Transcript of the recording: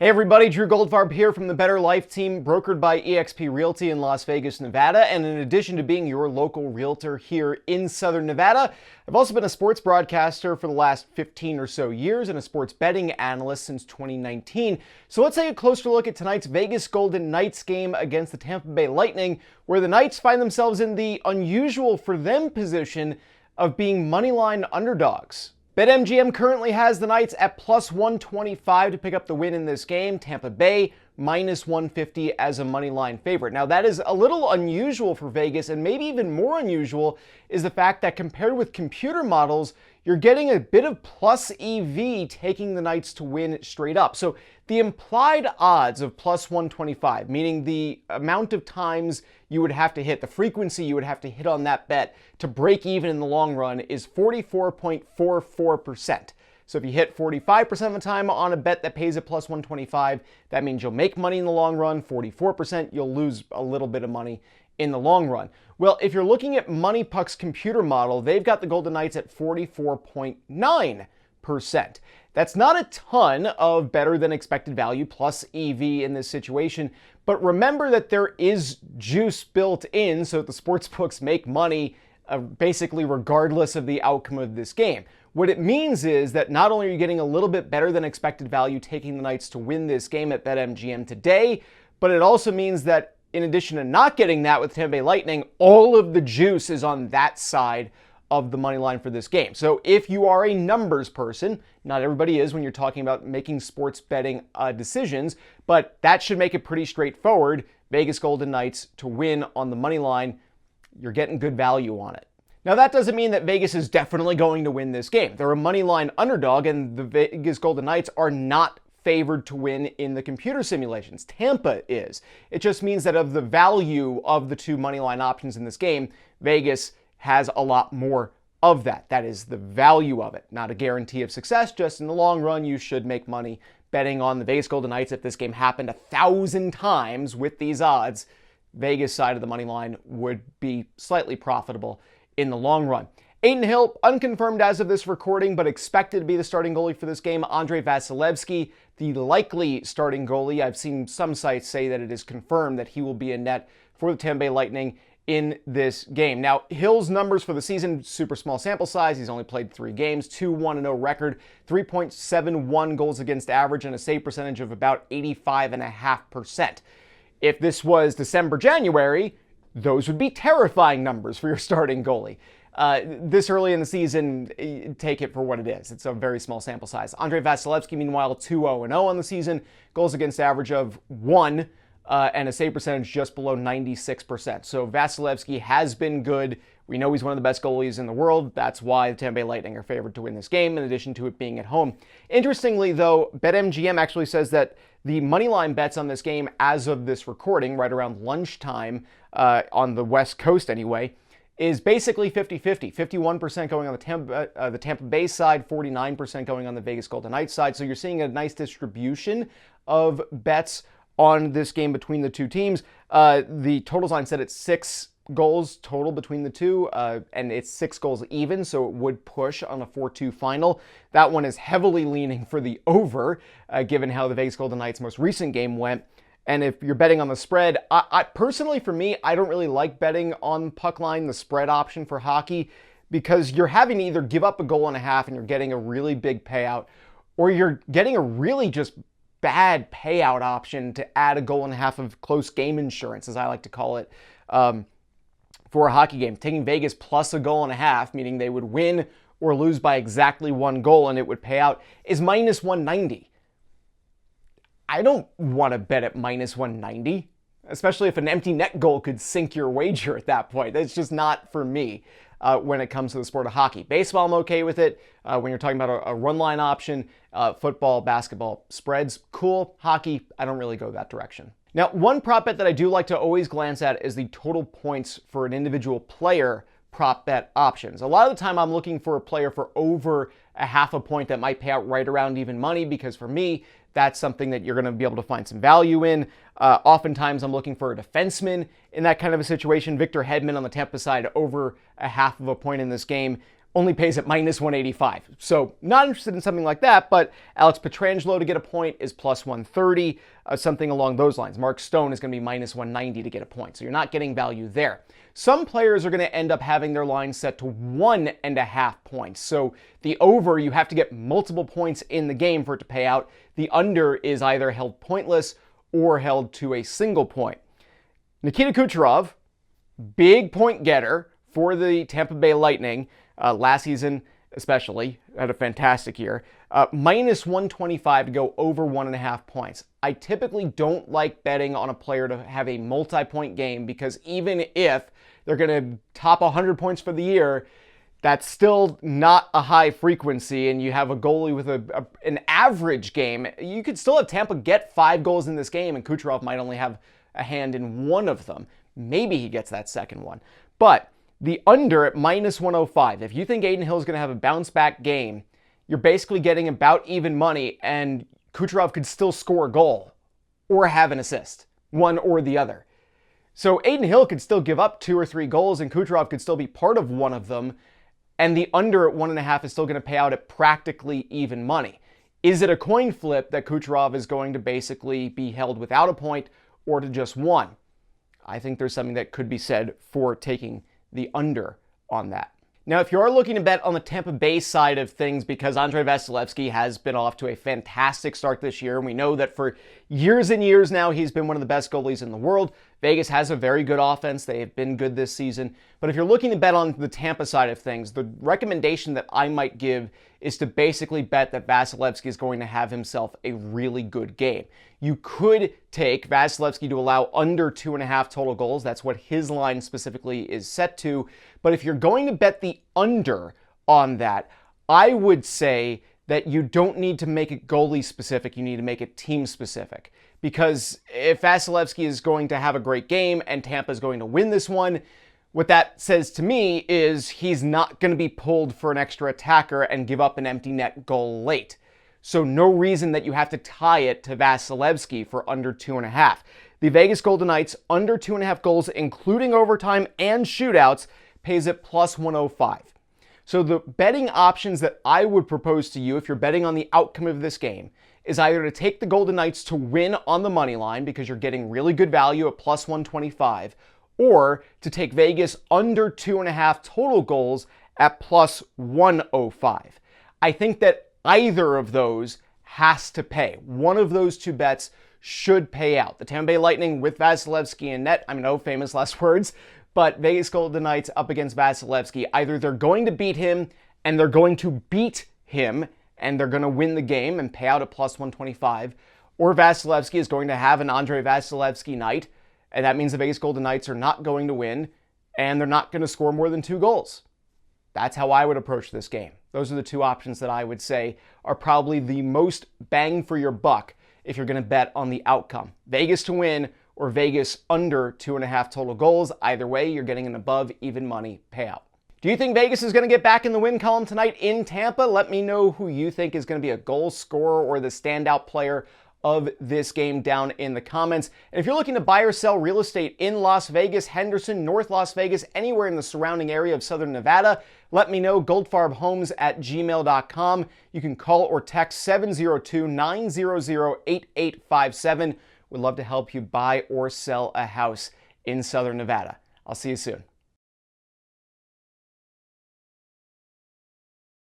Hey everybody, Drew Goldfarb here from the Better Life team, brokered by eXp Realty in Las Vegas, Nevada. And in addition to being your local realtor here in Southern Nevada, I've also been a sports broadcaster for the last 15 or so years and a sports betting analyst since 2019. So let's take a closer look at tonight's Vegas Golden Knights game against the Tampa Bay Lightning, where the Knights find themselves in the unusual for them position of being moneyline underdogs. BetMGM currently has the Knights at plus 125 to pick up the win in this game. Tampa Bay minus 150 as a money line favorite. Now that is a little unusual for Vegas, and maybe even more unusual is the fact that compared with computer models, you're getting a bit of plus EV taking the Knights to win straight up. So the implied odds of plus 125, meaning the amount of times you would have to hit, the frequency you would have to hit on that bet to break even in the long run, is 44.44%. So if you hit 45% of the time on a bet that pays at plus 125, that means you'll make money in the long run. 44%, you'll lose a little bit of money in the long run. Well, if you're looking at MoneyPuck's computer model, they've got the Golden Knights at 44.9%. That's not a ton of better than expected value plus EV in this situation, but remember that there is juice built in so that the sportsbooks make money basically regardless of the outcome of this game. What it means is that not only are you getting a little bit better than expected value taking the Knights to win this game at BetMGM today, but it also means that in addition to not getting that with Tampa Bay Lightning, all of the juice is on that side of the money line for this game. So if you are a numbers person, not everybody is when you're talking about making sports betting decisions, but that should make it pretty straightforward. Vegas Golden Knights to win on the money line, you're getting good value on it. Now that doesn't mean that Vegas is definitely going to win this game. They're a money line underdog, and the Vegas Golden Knights are not favored to win in the computer simulations. Tampa is. It just means that of the value of the two money line options in this game, Vegas has a lot more of that. That is the value of it. Not a guarantee of success, just in the long run, you should make money betting on the Vegas Golden Knights. If this game happened 1,000 times with these odds, Vegas side of the money line would be slightly profitable in the long run. Adin Hill, unconfirmed as of this recording, but expected to be the starting goalie for this game. Andrei Vasilevskiy, the likely starting goalie. I've seen some sites say that it is confirmed that he will be in net for the Tampa Bay Lightning in this game. Now, Hill's numbers for the season, super small sample size. He's only played 3 games, 2-1-0 record, 3.71 goals against average, and a save percentage of about 85.5%. If this was December, January, those would be terrifying numbers for your starting goalie. This early in the season, take it for what it is. It's a very small sample size. Andrei Vasilevskiy, meanwhile, 2-0-0 on the season, goals against average of 1, and a save percentage just below 96%. So Vasilevskiy has been good. We know he's one of the best goalies in the world. That's why the Tampa Bay Lightning are favored to win this game, in addition to it being at home. Interestingly, though, BetMGM actually says that the moneyline bets on this game as of this recording, right around lunchtime on the West Coast anyway, is basically 50-50. 51% going on the Tampa Bay side, 49% going on the Vegas Golden Knights side. So you're seeing a nice distribution of bets on this game between the two teams. The totals line said it's 6 goals total between the two, and it's 6 goals even, so it would push on a 4-2 final. That one is heavily leaning for the over, given how the Vegas Golden Knights' most recent game went. And if you're betting on the spread, I personally, for me, I don't really like betting on puck line, the spread option for hockey, because you're having to either give up a goal and a half and you're getting a really big payout, or you're getting a really just bad payout option to add a goal and a half of close game insurance, as I like to call it, for a hockey game. Taking Vegas plus a goal and a half, meaning they would win or lose by exactly 1 goal and it would pay out, is minus 190. I don't want to bet at minus 190, especially if an empty net goal could sink your wager at that point. That's just not for me when it comes to the sport of hockey. Baseball, I'm okay with it. When you're talking about a run line option, football, basketball, spreads, cool. Hockey, I don't really go that direction. Now, one prop bet that I do like to always glance at is the total points for an individual player prop bet options. A lot of the time I'm looking for a player for over a half a point that might pay out right around even money, because for me, that's something that you're going to be able to find some value in. Oftentimes I'm looking for a defenseman in that kind of a situation. Victor Hedman on the Tampa side over a half of a point in this game only pays at minus 185. So not interested in something like that, but Alex Pietrangelo to get a point is plus 130, something along those lines. Mark Stone is going to be minus 190 to get a point. So you're not getting value there. Some players are going to end up having their line set to 1.5 points. So the over, you have to get multiple points in the game for it to pay out. The under is either held pointless or held to a single point. Nikita Kucherov, big point getter for the Tampa Bay Lightning, last season especially, had a fantastic year. Minus 125 to go over 1.5 points. I typically don't like betting on a player to have a multi-point game because even if they're going to top 100 points for the year, that's still not a high frequency, and you have a goalie with an average game. You could still have Tampa get 5 goals in this game, and Kucherov might only have a hand in one of them. Maybe he gets that second one. But the under at minus 105, if you think Adin Hill is going to have a bounce-back game, you're basically getting about even money, and Kucherov could still score a goal or have an assist, one or the other. So Adin Hill could still give up 2 or 3 goals, and Kucherov could still be part of one of them, and the under at 1.5 is still going to pay out at practically even money. Is it a coin flip that Kucherov is going to basically be held without a point or to just 1? I think there's something that could be said for taking the under on that. Now, if you are looking to bet on the Tampa Bay side of things, because Andrei Vasilevskiy has been off to a fantastic start this year, and we know that for years and years now, he's been one of the best goalies in the world. Vegas has a very good offense. They have been good this season. But if you're looking to bet on the Tampa side of things, the recommendation that I might give is to basically bet that Vasilevskiy is going to have himself a really good game. You could take Vasilevskiy to allow under 2.5 total goals. That's what his line specifically is set to. But if you're going to bet the under on that, I would say that you don't need to make it goalie specific. You need to make it team specific. Because if Vasilevskiy is going to have a great game and Tampa is going to win this one, what that says to me is he's not going to be pulled for an extra attacker and give up an empty net goal late. So no reason that you have to tie it to Vasilevskiy for under 2.5. The Vegas Golden Knights under 2.5 goals, including overtime and shootouts, pays at plus 105. So the betting options that I would propose to you if you're betting on the outcome of this game is either to take the Golden Knights to win on the money line because you're getting really good value at plus 125, or to take Vegas under 2.5 total goals at plus 105. I think that either of those has to pay. One of those two bets should pay out. The Tampa Bay Lightning with Vasilevskiy in net, I know, famous last words, but Vegas Golden Knights up against Vasilevskiy, either they're going to beat him and they're going to beat him and they're going to win the game and pay out at plus 125, or Vasilevskiy is going to have an Andrei Vasilevskiy night, and that means the Vegas Golden Knights are not going to win and they're not going to score more than 2 goals. That's how I would approach this game. Those are the two options that I would say are probably the most bang for your buck if you're going to bet on the outcome. Vegas to win or Vegas under 2.5 total goals. Either way, you're getting an above even money payout. Do you think Vegas is going to get back in the win column tonight in Tampa? Let me know who you think is going to be a goal scorer or the standout player of this game down in the comments. And if you're looking to buy or sell real estate in Las Vegas, Henderson, North Las Vegas, anywhere in the surrounding area of Southern Nevada, let me know. goldfarbhomes@gmail.com. You can call or text 702-900-8857. We'd love to help you buy or sell a house in Southern Nevada. I'll see you soon.